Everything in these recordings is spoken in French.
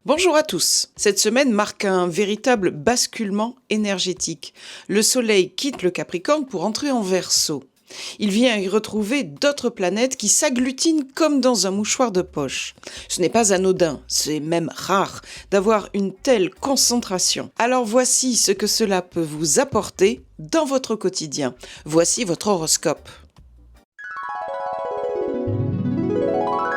Bonjour à tous. Cette semaine marque un véritable basculement énergétique. Le Soleil quitte le Capricorne pour entrer en Verseau. Il vient y retrouver d'autres planètes qui s'agglutinent comme dans un mouchoir de poche. Ce n'est pas anodin, c'est même rare d'avoir une telle concentration. Alors voici ce que cela peut vous apporter dans votre quotidien. Voici votre horoscope.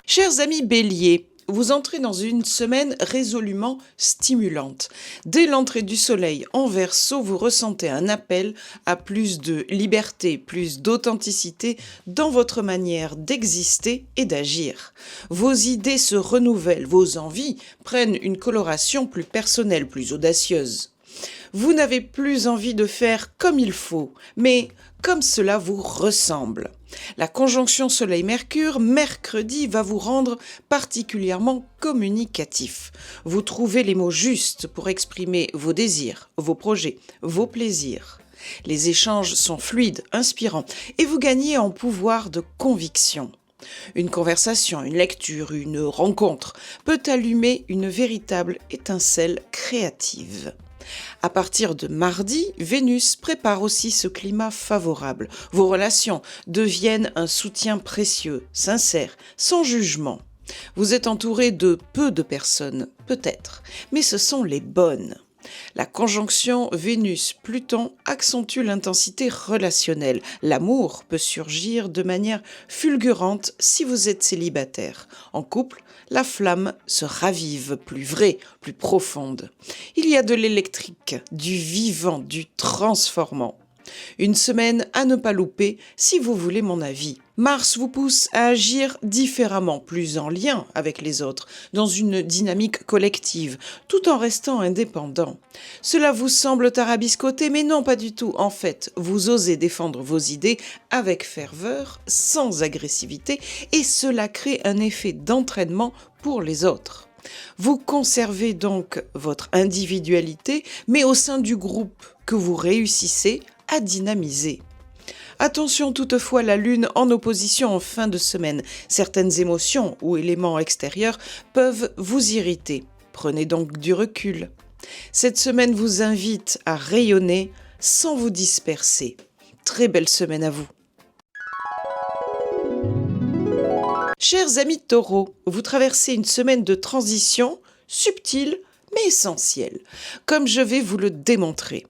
Chers amis Bélier, vous entrez dans une semaine résolument stimulante. Dès l'entrée du soleil en Verseau, vous ressentez un appel à plus de liberté, plus d'authenticité dans votre manière d'exister et d'agir. Vos idées se renouvellent, vos envies prennent une coloration plus personnelle, plus audacieuse. Vous n'avez plus envie de faire comme il faut, mais comme cela vous ressemble. La conjonction Soleil-Mercure, mercredi, va vous rendre particulièrement communicatif. Vous trouvez les mots justes pour exprimer vos désirs, vos projets, vos plaisirs. Les échanges sont fluides, inspirants, et vous gagnez en pouvoir de conviction. Une conversation, une lecture, une rencontre peut allumer une véritable étincelle créative. À partir de mardi, Vénus prépare aussi ce climat favorable. Vos relations deviennent un soutien précieux, sincère, sans jugement. Vous êtes entouré de peu de personnes, peut-être, mais ce sont les bonnes. La conjonction Vénus-Pluton accentue l'intensité relationnelle. L'amour peut surgir de manière fulgurante si vous êtes célibataire. En couple, la flamme se ravive, plus vraie, plus profonde. Il y a de l'électrique, du vivant, du transformant. Une semaine à ne pas louper si vous voulez mon avis. Mars vous pousse à agir différemment, plus en lien avec les autres, dans une dynamique collective, tout en restant indépendant. Cela vous semble tarabiscoté, mais non, pas du tout. En fait, vous osez défendre vos idées avec ferveur, sans agressivité, et cela crée un effet d'entraînement pour les autres. Vous conservez donc votre individualité, mais au sein du groupe que vous réussissez à dynamiser. Attention toutefois, la Lune en opposition en fin de semaine. Certaines émotions ou éléments extérieurs peuvent vous irriter. Prenez donc du recul. Cette semaine vous invite à rayonner sans vous disperser. Très belle semaine à vous. Chers amis Taureaux, vous traversez une semaine de transition subtile mais essentielle, comme je vais vous le démontrer.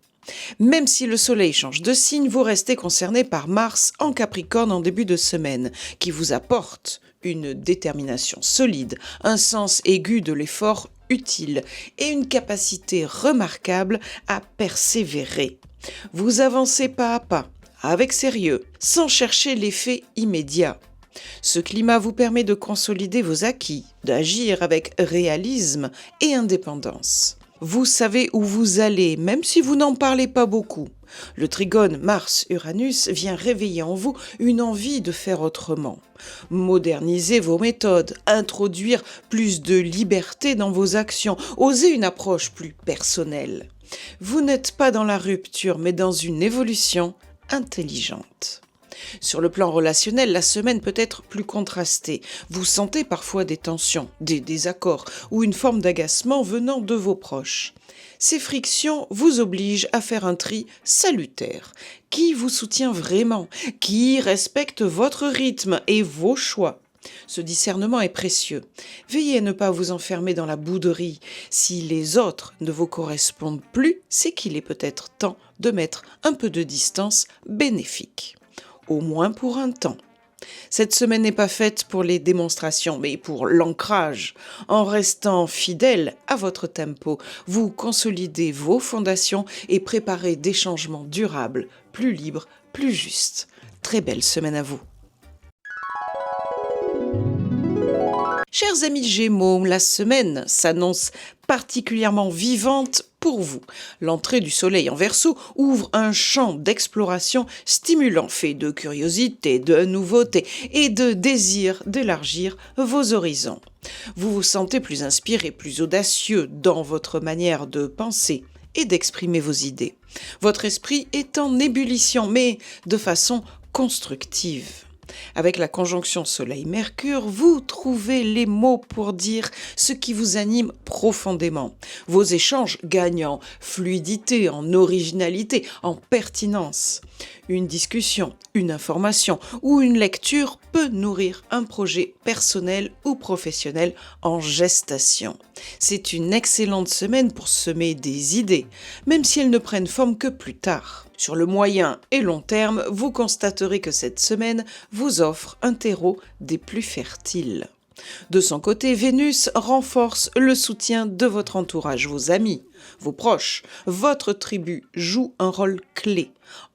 Même si le soleil change de signe, vous restez concerné par Mars en Capricorne en début de semaine, qui vous apporte une détermination solide, un sens aigu de l'effort utile et une capacité remarquable à persévérer. Vous avancez pas à pas, avec sérieux, sans chercher l'effet immédiat. Ce climat vous permet de consolider vos acquis, d'agir avec réalisme et indépendance. Vous savez où vous allez, même si vous n'en parlez pas beaucoup. Le trigone Mars-Uranus vient réveiller en vous une envie de faire autrement. Moderniser vos méthodes, introduire plus de liberté dans vos actions, oser une approche plus personnelle. Vous n'êtes pas dans la rupture, mais dans une évolution intelligente. Sur le plan relationnel, la semaine peut être plus contrastée. Vous sentez parfois des tensions, des désaccords ou une forme d'agacement venant de vos proches. Ces frictions vous obligent à faire un tri salutaire. Qui vous soutient vraiment? Qui respecte votre rythme et vos choix? Ce discernement est précieux. Veillez à ne pas vous enfermer dans la bouderie. Si les autres ne vous correspondent plus, c'est qu'il est peut-être temps de mettre un peu de distance bénéfique. Au moins pour un temps. Cette semaine n'est pas faite pour les démonstrations, mais pour l'ancrage. En restant fidèle à votre tempo, vous consolidez vos fondations et préparez des changements durables, plus libres, plus justes. Très belle semaine à vous. Chers amis Gémeaux, la semaine s'annonce particulièrement vivante pour vous. L'entrée du soleil en Verseau ouvre un champ d'exploration stimulant, fait de curiosité, de nouveauté et de désir d'élargir vos horizons. Vous vous sentez plus inspiré, plus audacieux dans votre manière de penser et d'exprimer vos idées. Votre esprit est en ébullition, mais de façon constructive. Avec la conjonction Soleil-Mercure, vous trouvez les mots pour dire ce qui vous anime profondément. Vos échanges gagnent en fluidité, en originalité, en pertinence. Une discussion, une information ou une lecture peut nourrir un projet personnel ou professionnel en gestation. C'est une excellente semaine pour semer des idées, même si elles ne prennent forme que plus tard. Sur le moyen et long terme, vous constaterez que cette semaine vous offre un terreau des plus fertiles. De son côté, Vénus renforce le soutien de votre entourage, vos amis, vos proches. Votre tribu joue un rôle clé.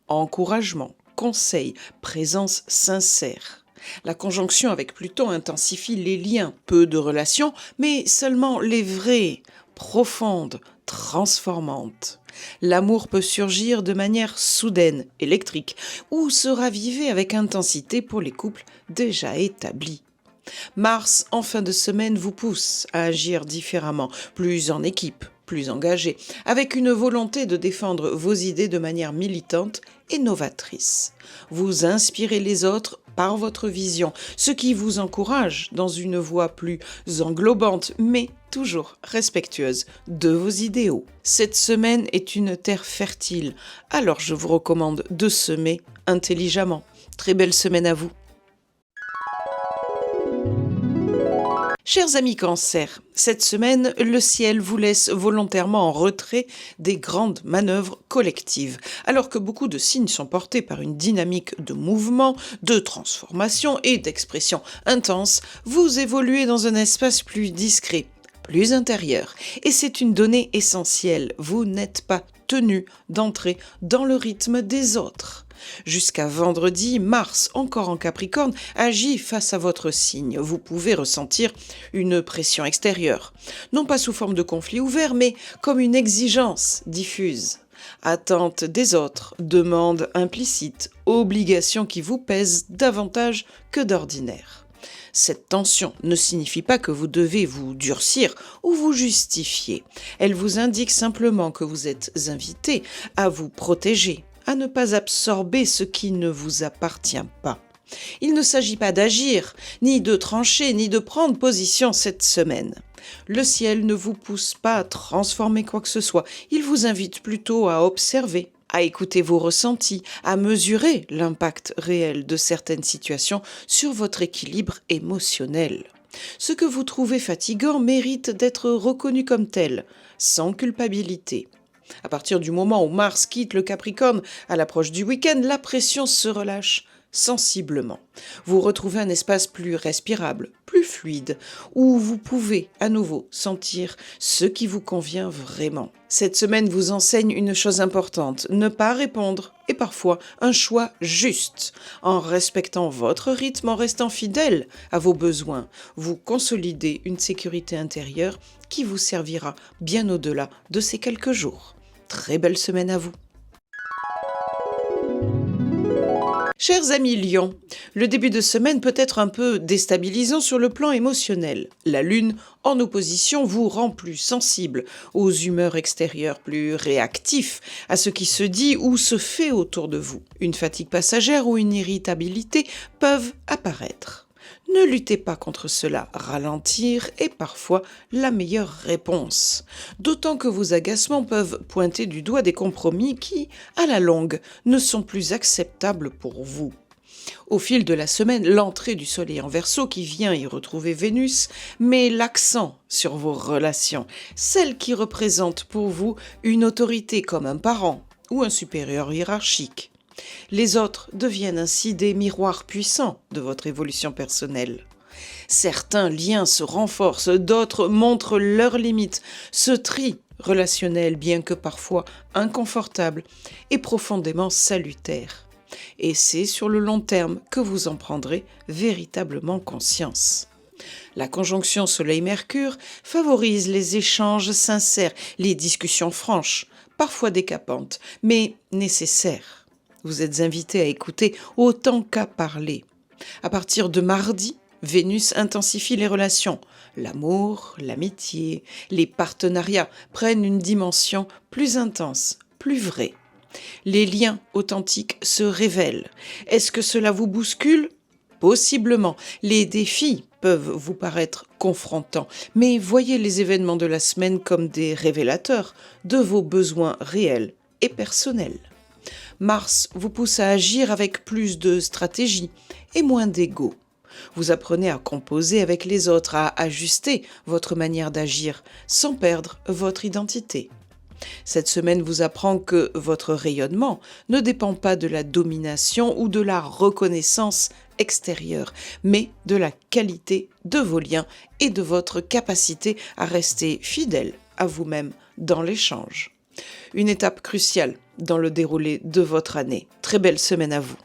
Encouragement, conseil, présence sincère. La conjonction avec Pluton intensifie les liens, peu de relations, mais seulement les vraies, profondes, transformantes. L'amour peut surgir de manière soudaine, électrique, ou se raviver avec intensité pour les couples déjà établis. Mars, en fin de semaine, vous pousse à agir différemment, plus en équipe, plus engagé, avec une volonté de défendre vos idées de manière militante et novatrice. Vous inspirez les autres par votre vision, ce qui vous encourage dans une voie plus englobante, mais toujours respectueuse de vos idéaux. Cette semaine est une terre fertile, alors je vous recommande de semer intelligemment. Très belle semaine à vous. Chers amis Cancer, cette semaine, le ciel vous laisse volontairement en retrait des grandes manœuvres collectives. Alors que beaucoup de signes sont portés par une dynamique de mouvement, de transformation et d'expression intense, vous évoluez dans un espace plus discret, plus intérieur. Et c'est une donnée essentielle, vous n'êtes pas tenu d'entrer dans le rythme des autres. Jusqu'à vendredi, Mars, encore en Capricorne, agit face à votre signe. Vous pouvez ressentir une pression extérieure, non pas sous forme de conflit ouvert, mais comme une exigence diffuse. Attente des autres, demande implicite, obligation qui vous pèse davantage que d'ordinaire. Cette tension ne signifie pas que vous devez vous durcir ou vous justifier. Elle vous indique simplement que vous êtes invité à vous protéger, à ne pas absorber ce qui ne vous appartient pas. Il ne s'agit pas d'agir, ni de trancher, ni de prendre position cette semaine. Le ciel ne vous pousse pas à transformer quoi que ce soit, il vous invite plutôt à observer, à écouter vos ressentis, à mesurer l'impact réel de certaines situations sur votre équilibre émotionnel. Ce que vous trouvez fatigant mérite d'être reconnu comme tel, sans culpabilité. À partir du moment où Mars quitte le Capricorne à l'approche du week-end, la pression se relâche sensiblement. Vous retrouvez un espace plus respirable, plus fluide, où vous pouvez à nouveau sentir ce qui vous convient vraiment. Cette semaine vous enseigne une chose importante, ne pas répondre et parfois un choix juste. En respectant votre rythme, en restant fidèle à vos besoins, vous consolidez une sécurité intérieure qui vous servira bien au-delà de ces quelques jours. Très belle semaine à vous. Chers amis Lions, le début de semaine peut être un peu déstabilisant sur le plan émotionnel. La Lune, en opposition, vous rend plus sensible aux humeurs extérieures, plus réactif à ce qui se dit ou se fait autour de vous. Une fatigue passagère ou une irritabilité peuvent apparaître. Ne luttez pas contre cela, ralentir est parfois la meilleure réponse. D'autant que vos agacements peuvent pointer du doigt des compromis qui, à la longue, ne sont plus acceptables pour vous. Au fil de la semaine, l'entrée du Soleil en Verseau qui vient y retrouver Vénus met l'accent sur vos relations, celles qui représentent pour vous une autorité comme un parent ou un supérieur hiérarchique. Les autres deviennent ainsi des miroirs puissants de votre évolution personnelle. Certains liens se renforcent, d'autres montrent leurs limites. Ce tri relationnel, bien que parfois inconfortable, est profondément salutaire. Et c'est sur le long terme que vous en prendrez véritablement conscience. La conjonction Soleil-Mercure favorise les échanges sincères, les discussions franches, parfois décapantes, mais nécessaires. Vous êtes invité à écouter autant qu'à parler. À partir de mardi, Vénus intensifie les relations. L'amour, l'amitié, les partenariats prennent une dimension plus intense, plus vraie. Les liens authentiques se révèlent. Est-ce que cela vous bouscule ? Possiblement, les défis peuvent vous paraître confrontants, mais voyez les événements de la semaine comme des révélateurs de vos besoins réels et personnels. Mars vous pousse à agir avec plus de stratégie et moins d'ego. Vous apprenez à composer avec les autres, à ajuster votre manière d'agir sans perdre votre identité. Cette semaine vous apprend que votre rayonnement ne dépend pas de la domination ou de la reconnaissance extérieure, mais de la qualité de vos liens et de votre capacité à rester fidèle à vous-même dans l'échange. Une étape cruciale dans le déroulé de votre année. Très belle semaine à vous.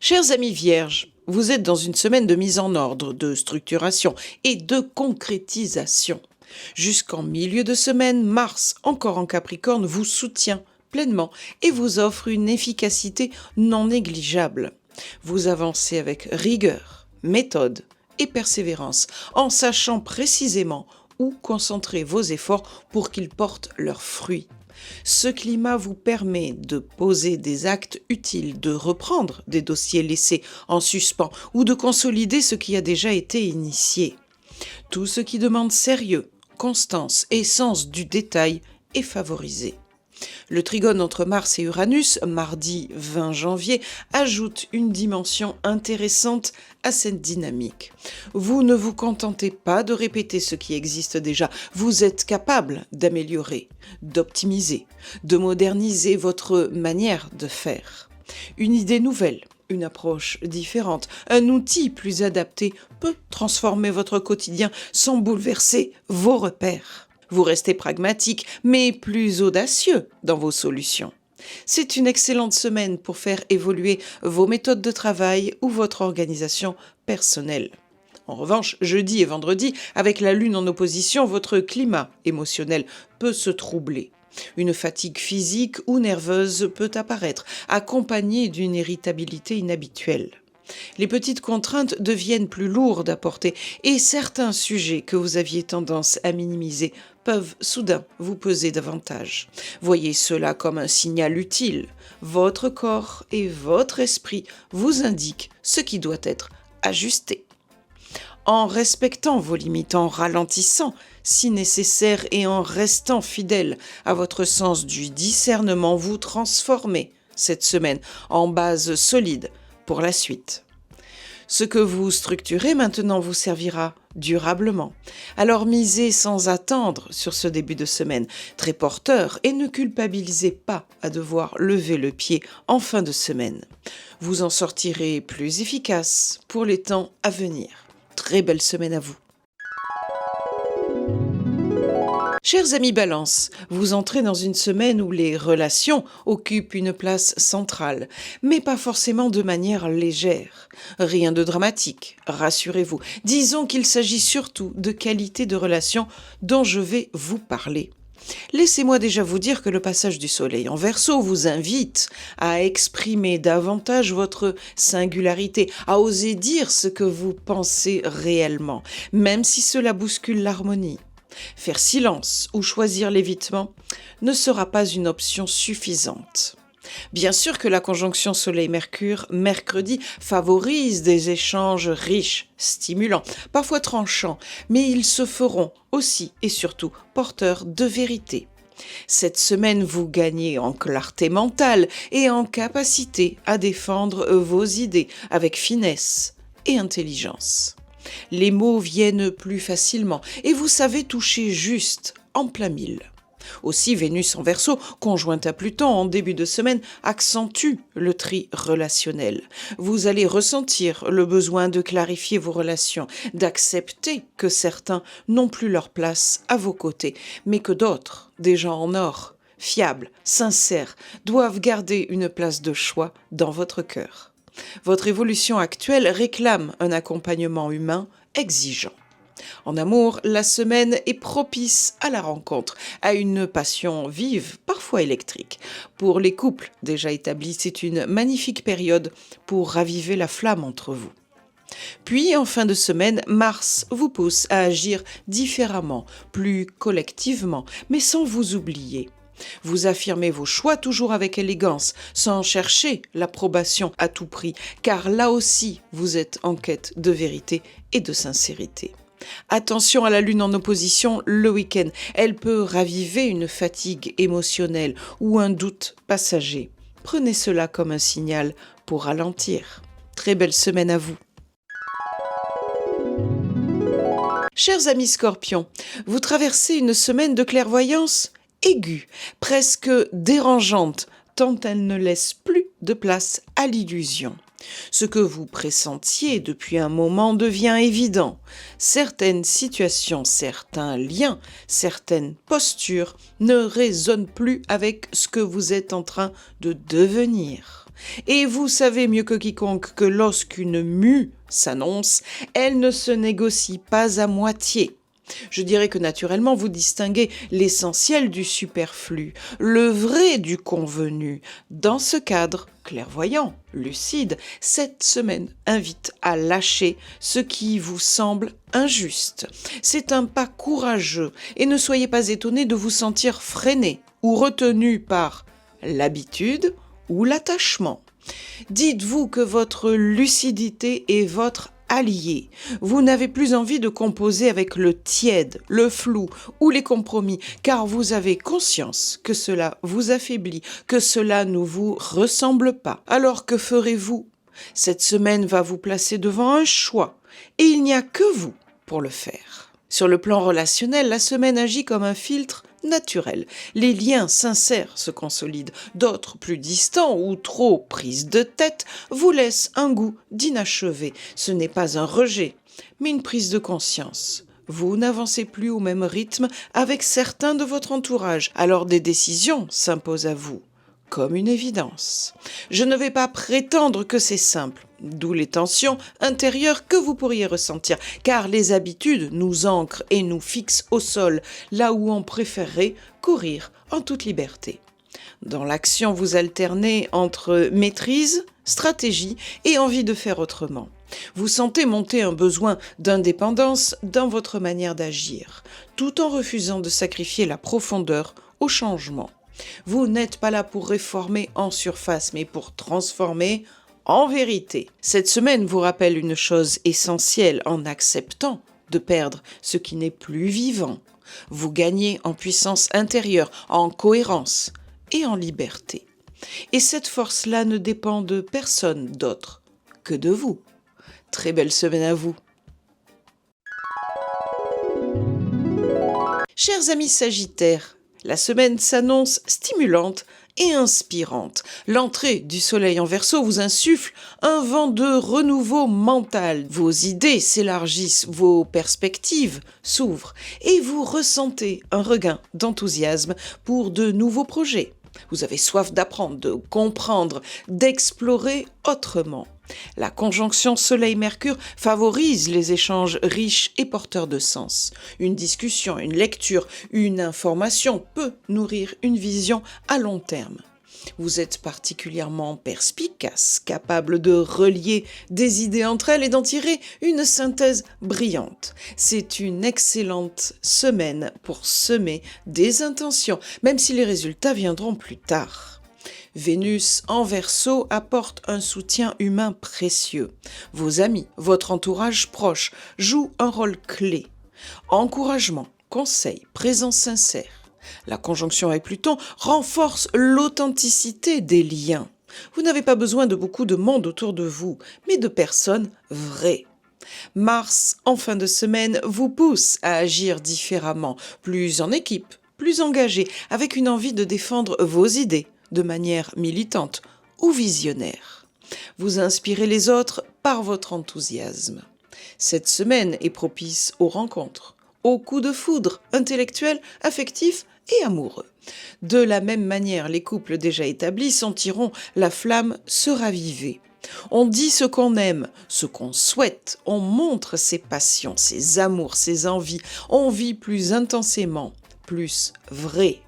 Chers amis vierges, vous êtes dans une semaine de mise en ordre, de structuration et de concrétisation. Jusqu'en milieu de semaine, Mars, encore en Capricorne, vous soutient pleinement et vous offre une efficacité non négligeable. Vous avancez avec rigueur, méthode et persévérance, en sachant précisément où concentrer vos efforts pour qu'ils portent leurs fruits. Ce climat vous permet de poser des actes utiles, de reprendre des dossiers laissés en suspens ou de consolider ce qui a déjà été initié. Tout ce qui demande sérieux, constance et sens du détail est favorisé. Le trigone entre Mars et Uranus, mardi 20 janvier, ajoute une dimension intéressante à cette dynamique. Vous ne vous contentez pas de répéter ce qui existe déjà, vous êtes capable d'améliorer, d'optimiser, de moderniser votre manière de faire. Une idée nouvelle, une approche différente, un outil plus adapté peut transformer votre quotidien sans bouleverser vos repères. Vous restez pragmatique, mais plus audacieux dans vos solutions. C'est une excellente semaine pour faire évoluer vos méthodes de travail ou votre organisation personnelle. En revanche, jeudi et vendredi, avec la Lune en opposition, votre climat émotionnel peut se troubler. Une fatigue physique ou nerveuse peut apparaître, accompagnée d'une irritabilité inhabituelle. Les petites contraintes deviennent plus lourdes à porter et certains sujets que vous aviez tendance à minimiser peuvent soudain vous peser davantage. Voyez cela comme un signal utile. Votre corps et votre esprit vous indiquent ce qui doit être ajusté. En respectant vos limites, en ralentissant si nécessaire et en restant fidèle à votre sens du discernement, vous transformez cette semaine en base solide pour la suite. Ce que vous structurez maintenant vous servira durablement. Alors misez sans attendre sur ce début de semaine très porteur et ne culpabilisez pas à devoir lever le pied en fin de semaine. Vous en sortirez plus efficace pour les temps à venir. Très belle semaine à vous. Chers amis Balance, vous entrez dans une semaine où les relations occupent une place centrale, mais pas forcément de manière légère. Rien de dramatique, rassurez-vous. Disons qu'il s'agit surtout de qualité de relation dont je vais vous parler. Laissez-moi déjà vous dire que le passage du Soleil en Verseau vous invite à exprimer davantage votre singularité, à oser dire ce que vous pensez réellement, même si cela bouscule l'harmonie. Faire silence ou choisir l'évitement ne sera pas une option suffisante. Bien sûr que la conjonction Soleil-Mercure mercredi favorise des échanges riches, stimulants, parfois tranchants, mais ils se feront aussi et surtout porteurs de vérité. Cette semaine, vous gagnez en clarté mentale et en capacité à défendre vos idées avec finesse et intelligence. Les mots viennent plus facilement et vous savez toucher juste, en plein mille. Aussi, Vénus en Verseau, conjointe à Pluton en début de semaine, accentue le tri relationnel. Vous allez ressentir le besoin de clarifier vos relations, d'accepter que certains n'ont plus leur place à vos côtés, mais que d'autres, des gens en or, fiables, sincères, doivent garder une place de choix dans votre cœur. Votre évolution actuelle réclame un accompagnement humain exigeant. En amour, la semaine est propice à la rencontre, à une passion vive, parfois électrique. Pour les couples déjà établis, c'est une magnifique période pour raviver la flamme entre vous. Puis, en fin de semaine, Mars vous pousse à agir différemment, plus collectivement, mais sans vous oublier. Vous affirmez vos choix toujours avec élégance, sans chercher l'approbation à tout prix, car là aussi, vous êtes en quête de vérité et de sincérité. Attention à la lune en opposition le week-end. Elle peut raviver une fatigue émotionnelle ou un doute passager. Prenez cela comme un signal pour ralentir. Très belle semaine à vous. Chers amis Scorpions, vous traversez une semaine de clairvoyance aiguë, presque dérangeante, tant elle ne laisse plus de place à l'illusion. Ce que vous pressentiez depuis un moment devient évident. Certaines situations, certains liens, certaines postures ne résonnent plus avec ce que vous êtes en train de devenir. Et vous savez mieux que quiconque que lorsqu'une mue s'annonce, elle ne se négocie pas à moitié. Je dirais que naturellement vous distinguez l'essentiel du superflu, le vrai du convenu. Dans ce cadre, clairvoyant, lucide, cette semaine invite à lâcher ce qui vous semble injuste. C'est un pas courageux et ne soyez pas étonnés de vous sentir freiné ou retenu par l'habitude ou l'attachement. Dites-vous que votre lucidité est votre allié. Vous n'avez plus envie de composer avec le tiède, le flou ou les compromis, car vous avez conscience que cela vous affaiblit, que cela ne vous ressemble pas. Alors que ferez-vous ? Cette semaine va vous placer devant un choix, et il n'y a que vous pour le faire. Sur le plan relationnel, la semaine agit comme un filtre naturel. Les liens sincères se consolident. D'autres, plus distants ou trop prises de tête, vous laissent un goût d'inachevé. Ce n'est pas un rejet, mais une prise de conscience. Vous n'avancez plus au même rythme avec certains de votre entourage, alors des décisions s'imposent à vous, comme une évidence. Je ne vais pas prétendre que c'est simple, d'où les tensions intérieures que vous pourriez ressentir, car les habitudes nous ancrent et nous fixent au sol, là où on préférerait courir en toute liberté. Dans l'action, vous alternez entre maîtrise, stratégie et envie de faire autrement. Vous sentez monter un besoin d'indépendance dans votre manière d'agir, tout en refusant de sacrifier la profondeur au changement. Vous n'êtes pas là pour réformer en surface, mais pour transformer en vérité. Cette semaine vous rappelle une chose essentielle en acceptant de perdre ce qui n'est plus vivant. Vous gagnez en puissance intérieure, en cohérence et en liberté. Et cette force-là ne dépend de personne d'autre que de vous. Très belle semaine à vous. Chers amis Sagittaires, la semaine s'annonce stimulante et inspirante. L'entrée du soleil en Verseau vous insuffle un vent de renouveau mental. Vos idées s'élargissent, vos perspectives s'ouvrent et vous ressentez un regain d'enthousiasme pour de nouveaux projets. Vous avez soif d'apprendre, de comprendre, d'explorer autrement. La conjonction Soleil-Mercure favorise les échanges riches et porteurs de sens. Une discussion, une lecture, une information peut nourrir une vision à long terme. Vous êtes particulièrement perspicace, capable de relier des idées entre elles et d'en tirer une synthèse brillante. C'est une excellente semaine pour semer des intentions, même si les résultats viendront plus tard. Vénus en Verseau apporte un soutien humain précieux. Vos amis, votre entourage proche jouent un rôle clé. Encouragement, conseil, présence sincère. La conjonction avec Pluton renforce l'authenticité des liens. Vous n'avez pas besoin de beaucoup de monde autour de vous, mais de personnes vraies. Mars, en fin de semaine, vous pousse à agir différemment, plus en équipe, plus engagé, avec une envie de défendre vos idées de manière militante ou visionnaire. Vous inspirez les autres par votre enthousiasme. Cette semaine est propice aux rencontres, aux coups de foudre intellectuels, affectifs et amoureux. De la même manière, les couples déjà établis sentiront la flamme se raviver. On dit ce qu'on aime, ce qu'on souhaite, on montre ses passions, ses amours, ses envies, on vit plus intensément, plus vrai.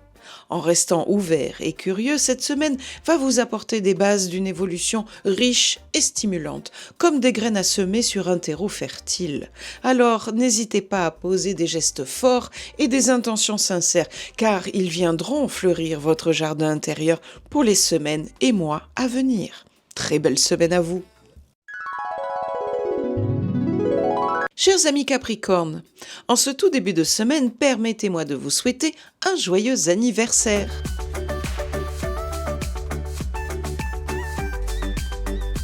En restant ouvert et curieux, cette semaine va vous apporter des bases d'une évolution riche et stimulante, comme des graines à semer sur un terreau fertile. Alors, n'hésitez pas à poser des gestes forts et des intentions sincères, car ils viendront fleurir votre jardin intérieur pour les semaines et mois à venir. Très belle semaine à vous! Chers amis Capricorne, en ce tout début de semaine, permettez-moi de vous souhaiter un joyeux anniversaire.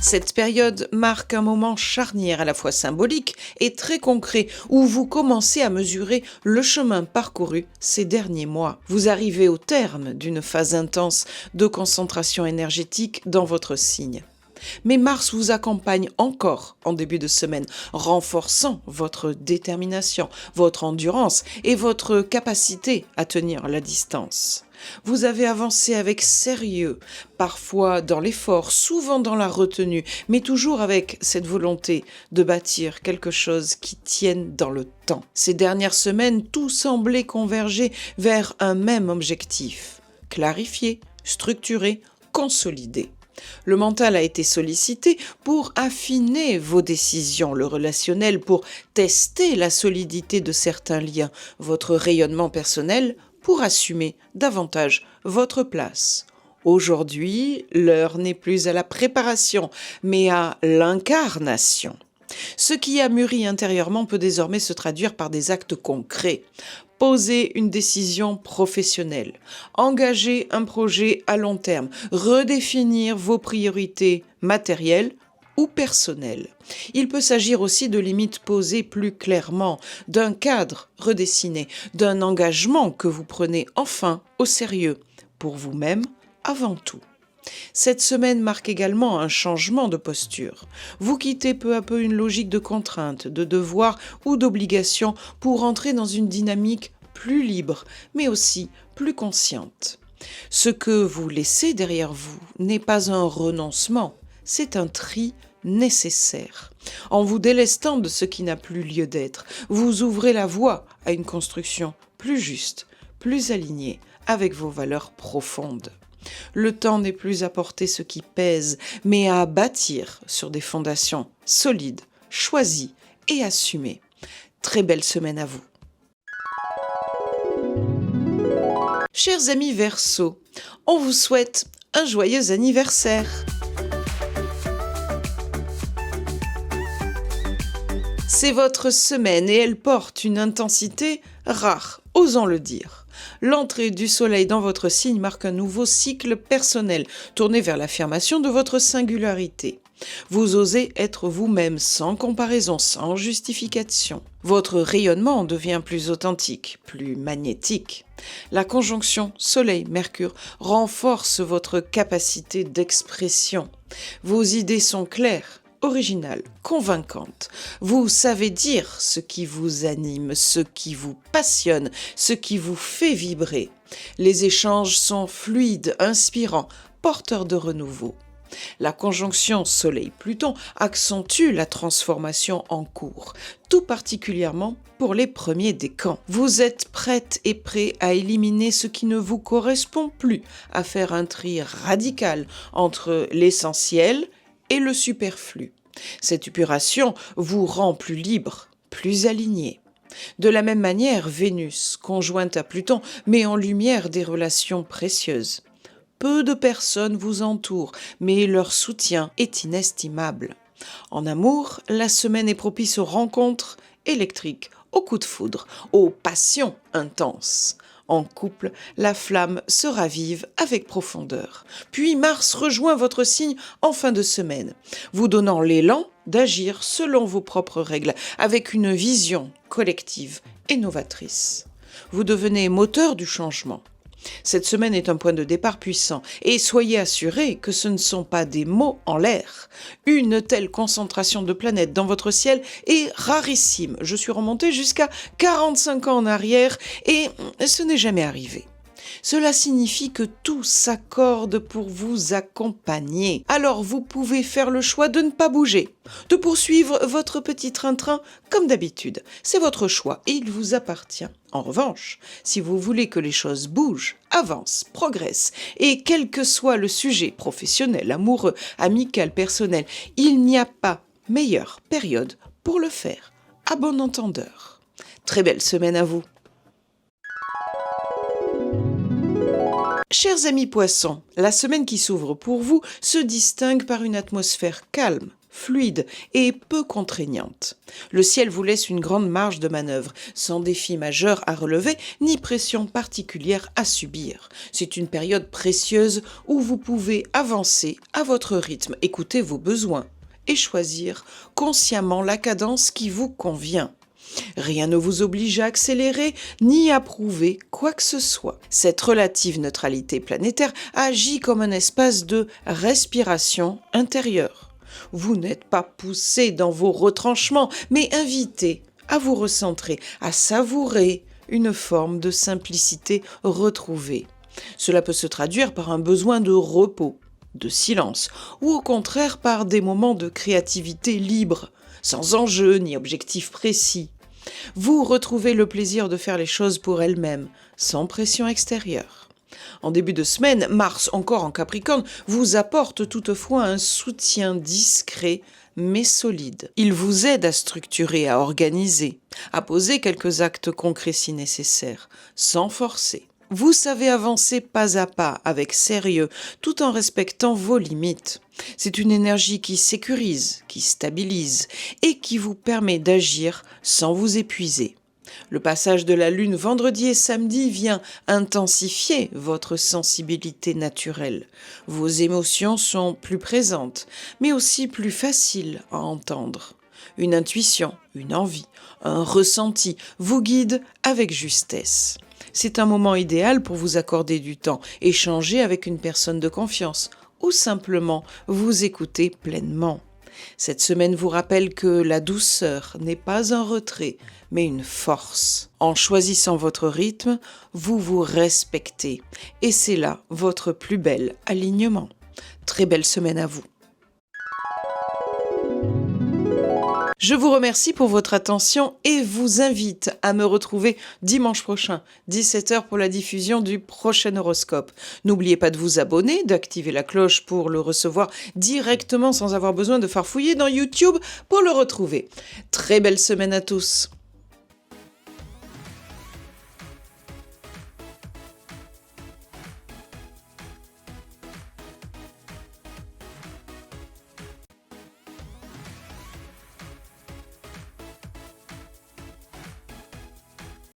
Cette période marque un moment charnière à la fois symbolique et très concret où vous commencez à mesurer le chemin parcouru ces derniers mois. Vous arrivez au terme d'une phase intense de concentration énergétique dans votre signe. Mais Mars vous accompagne encore en début de semaine, renforçant votre détermination, votre endurance et votre capacité à tenir la distance. Vous avez avancé avec sérieux, parfois dans l'effort, souvent dans la retenue, mais toujours avec cette volonté de bâtir quelque chose qui tienne dans le temps. Ces dernières semaines, tout semblait converger vers un même objectif: clarifier, structurer, consolider. Le mental a été sollicité pour affiner vos décisions, le relationnel pour tester la solidité de certains liens, votre rayonnement personnel pour assumer davantage votre place. Aujourd'hui, l'heure n'est plus à la préparation, mais à l'incarnation. Ce qui a mûri intérieurement peut désormais se traduire par des actes concrets. Poser une décision professionnelle, engager un projet à long terme, redéfinir vos priorités matérielles ou personnelles. Il peut s'agir aussi de limites posées plus clairement, d'un cadre redessiné, d'un engagement que vous prenez enfin au sérieux, pour vous-même avant tout. Cette semaine marque également un changement de posture. Vous quittez peu à peu une logique de contrainte, de devoir ou d'obligation pour entrer dans une dynamique plus libre, mais aussi plus consciente. Ce que vous laissez derrière vous n'est pas un renoncement, c'est un tri nécessaire. En vous délestant de ce qui n'a plus lieu d'être, vous ouvrez la voie à une construction plus juste, plus alignée avec vos valeurs profondes. Le temps n'est plus à porter ce qui pèse, mais à bâtir sur des fondations solides, choisies et assumées. Très belle semaine à vous. Chers amis Verseaux, on vous souhaite un joyeux anniversaire. C'est votre semaine et elle porte une intensité rare, osons le dire. L'entrée du soleil dans votre signe marque un nouveau cycle personnel, tourné vers l'affirmation de votre singularité. Vous osez être vous-même sans comparaison, sans justification. Votre rayonnement devient plus authentique, plus magnétique. La conjonction Soleil-Mercure renforce votre capacité d'expression. Vos idées sont claires, originale, convaincante. Vous savez dire ce qui vous anime, ce qui vous passionne, ce qui vous fait vibrer. Les échanges sont fluides, inspirants, porteurs de renouveau. La conjonction Soleil-Pluton accentue la transformation en cours, tout particulièrement pour les premiers décans. Vous êtes prête et prêt à éliminer ce qui ne vous correspond plus, à faire un tri radical entre l'essentiel et le superflu. Cette épuration vous rend plus libre, plus aligné. De la même manière, Vénus, conjointe à Pluton, met en lumière des relations précieuses. Peu de personnes vous entourent, mais leur soutien est inestimable. En amour, la semaine est propice aux rencontres électriques, aux coups de foudre, aux passions intenses. En couple, la flamme se ravive avec profondeur. Puis Mars rejoint votre signe en fin de semaine, vous donnant l'élan d'agir selon vos propres règles, avec une vision collective et novatrice. Vous devenez moteur du changement. Cette semaine est un point de départ puissant et soyez assurés que ce ne sont pas des mots en l'air. Une telle concentration de planètes dans votre ciel est rarissime. Je suis remontée jusqu'à 45 ans en arrière et ce n'est jamais arrivé. Cela signifie que tout s'accorde pour vous accompagner. Alors vous pouvez faire le choix de ne pas bouger, de poursuivre votre petit train-train comme d'habitude. C'est votre choix et il vous appartient. En revanche, si vous voulez que les choses bougent, avancent, progressent, et quel que soit le sujet, professionnel, amoureux, amical, personnel, il n'y a pas meilleure période pour le faire. À bon entendeur. Très belle semaine à vous. Chers amis poissons, la semaine qui s'ouvre pour vous se distingue par une atmosphère calme, fluide et peu contraignante. Le ciel vous laisse une grande marge de manœuvre, sans défi majeur à relever ni pression particulière à subir. C'est une période précieuse où vous pouvez avancer à votre rythme, écouter vos besoins et choisir consciemment la cadence qui vous convient. Rien ne vous oblige à accélérer ni à prouver quoi que ce soit. Cette relative neutralité planétaire agit comme un espace de respiration intérieure. Vous n'êtes pas poussé dans vos retranchements, mais invité à vous recentrer, à savourer une forme de simplicité retrouvée. Cela peut se traduire par un besoin de repos, de silence, ou au contraire par des moments de créativité libre, sans enjeu ni objectif précis. Vous retrouvez le plaisir de faire les choses pour elles-mêmes, sans pression extérieure. En début de semaine, Mars, encore en Capricorne, vous apporte toutefois un soutien discret mais solide. Il vous aide à structurer, à organiser, à poser quelques actes concrets si nécessaire, sans forcer. Vous savez avancer pas à pas, avec sérieux, tout en respectant vos limites. C'est une énergie qui sécurise, qui stabilise et qui vous permet d'agir sans vous épuiser. Le passage de la Lune vendredi et samedi vient intensifier votre sensibilité naturelle. Vos émotions sont plus présentes, mais aussi plus faciles à entendre. Une intuition, une envie, un ressenti vous guident avec justesse. C'est un moment idéal pour vous accorder du temps, échanger avec une personne de confiance ou simplement vous écouter pleinement. Cette semaine vous rappelle que la douceur n'est pas un retrait, mais une force. En choisissant votre rythme, vous vous respectez et c'est là votre plus bel alignement. Très belle semaine à vous. Je vous remercie pour votre attention et vous invite à me retrouver dimanche prochain, 17h pour la diffusion du prochain horoscope. N'oubliez pas de vous abonner, d'activer la cloche pour le recevoir directement sans avoir besoin de farfouiller dans YouTube pour le retrouver. Très belle semaine à tous.